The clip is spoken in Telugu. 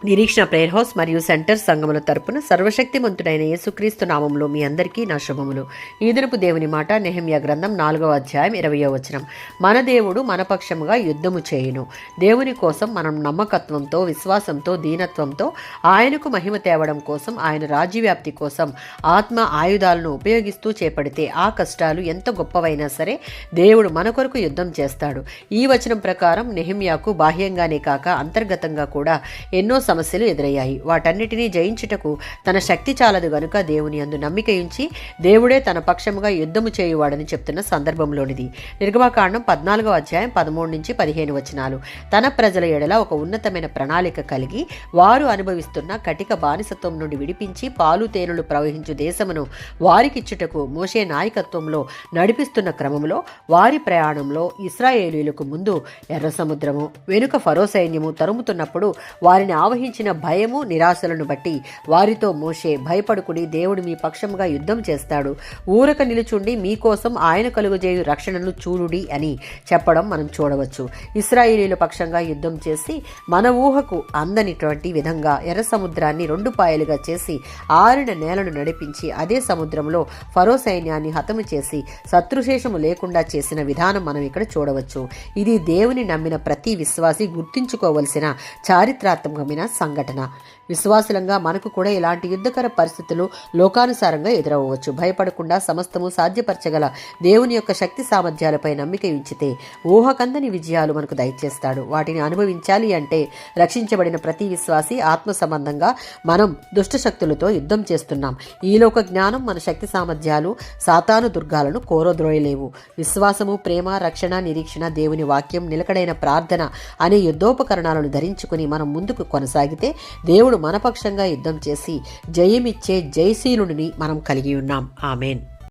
నిరీక్షణ ప్రేయర్ హౌస్ మరియు సెంటర్ సంఘముల తరపున సర్వశక్తిమంతుడైన యేసుక్రీస్తు నామంలో మీ అందరికీ నా శుభములు. ఈ దినపు దేవుని మాట నెహెమ్యా గ్రంథం 4వ అధ్యాయం 20వ వచనం. మన దేవుడు మన పక్షముగా యుద్ధము చేయును. దేవుని కోసం మనం నమ్మకత్వంతో, విశ్వాసంతో, దీనత్వంతో ఆయనకు మహిమ తేవడం కోసం, ఆయన రాజ్యవ్యాప్తి కోసం ఆత్మ ఆయుధాలను ఉపయోగిస్తూ చేపడితే ఆ కష్టాలు ఎంత గొప్పవైనా సరే దేవుడు మన కొరకు యుద్ధం చేస్తాడు. ఈ వచనం ప్రకారం నెహెమ్యాకు బాహ్యంగానే కాక అంతర్గతంగా కూడా ఎన్నో సమస్యలు ఎదురయ్యాయి. వాటన్నిటినీ జయించుటకు తన శక్తి చాలదు గనుక దేవుని యందు నమ్మిక ఉంచి దేవుడే తన పక్షముగా యుద్ధము చేయువాడని చెప్తున్న సందర్భంలోనిది. నిర్గమకాండం 14వ అధ్యాయం 13 నుంచి 15 వచనాలు. తన ప్రజల ఎడల ఒక ఉన్నతమైన ప్రణాళిక కలిగి వారు అనుభవిస్తున్న కటిక బానిసత్వం నుండి విడిపించి పాలు తేనెలు ప్రవహించు దేశమును వారికిచ్చుటకు మోషే నాయకత్వంలో నడిపిస్తున్న క్రమంలో వారి ప్రయాణంలో ఇశ్రాయేలీయులకు ముందు ఎర్ర సముద్రము, వెనుక ఫరో సైన్యము తరుముతున్నప్పుడు వారిని ఆవహించిన భయము, నిరాశలను బట్టి వారితో మోషే, భయపడుకుడి, దేవుడు మీ పక్షముగా యుద్ధం చేస్తాడు, ఊరక నిలుచుండి మీకోసం ఆయన కలుగజేయు రక్షణను చూడుడి అని చెప్పడం మనం చూడవచ్చు. ఇశ్రాయేలీయుల పక్షంగా యుద్ధం చేసి మన ఊహకు అందనిటువంటి విధంగా ఎర్ర సముద్రాన్ని 2 పాయలుగా చేసి ఆరిన నేలను నడిపించి అదే సముద్రంలో ఫరో సైన్యాన్ని హతము చేసి శత్రుశేషము లేకుండా చేసిన విధానం మనం ఇక్కడ చూడవచ్చు. ఇది దేవుని నమ్మిన ప్రతి విశ్వాసి గుర్తుంచుకోవలసిన చారిత్రాత్మకమైన సంఘటన. విశ్వాసులంగా మనకు కూడా ఇలాంటి యుద్ధకర పరిస్థితులు లోకానుసారంగా ఎదురవ్వచ్చు. భయపడకుండా సమస్తము సాధ్యపరచగల దేవుని యొక్క శక్తి సామర్థ్యాలపై నమ్మిక ఉంచితే ఊహకందని విజయాలు మనకు దయచేస్తాడు. వాటిని అనుభవించాలి అంటే రక్షించబడిన ప్రతి విశ్వాసి ఆత్మ సంబంధంగా మనం దుష్ట శక్తులతో యుద్ధం చేస్తున్నాం. ఈలోక జ్ఞానం, మన శక్తి సామర్థ్యాలు సాతాను దుర్గాలను కోరద్రోయలేవు. విశ్వాసము, ప్రేమ, రక్షణ, నిరీక్షణ, దేవుని వాక్యం, నిలకడైన ప్రార్థన అనే యుద్ధోపకరణాలను ధరించుకుని మనం ముందుకు కొనసాగితే దేవుడు మనపక్షంగా యుద్ధం చేసి జయమిచ్చే జయశీలుడిని మనం కలిగి ఉన్నాం. ఆమేన్.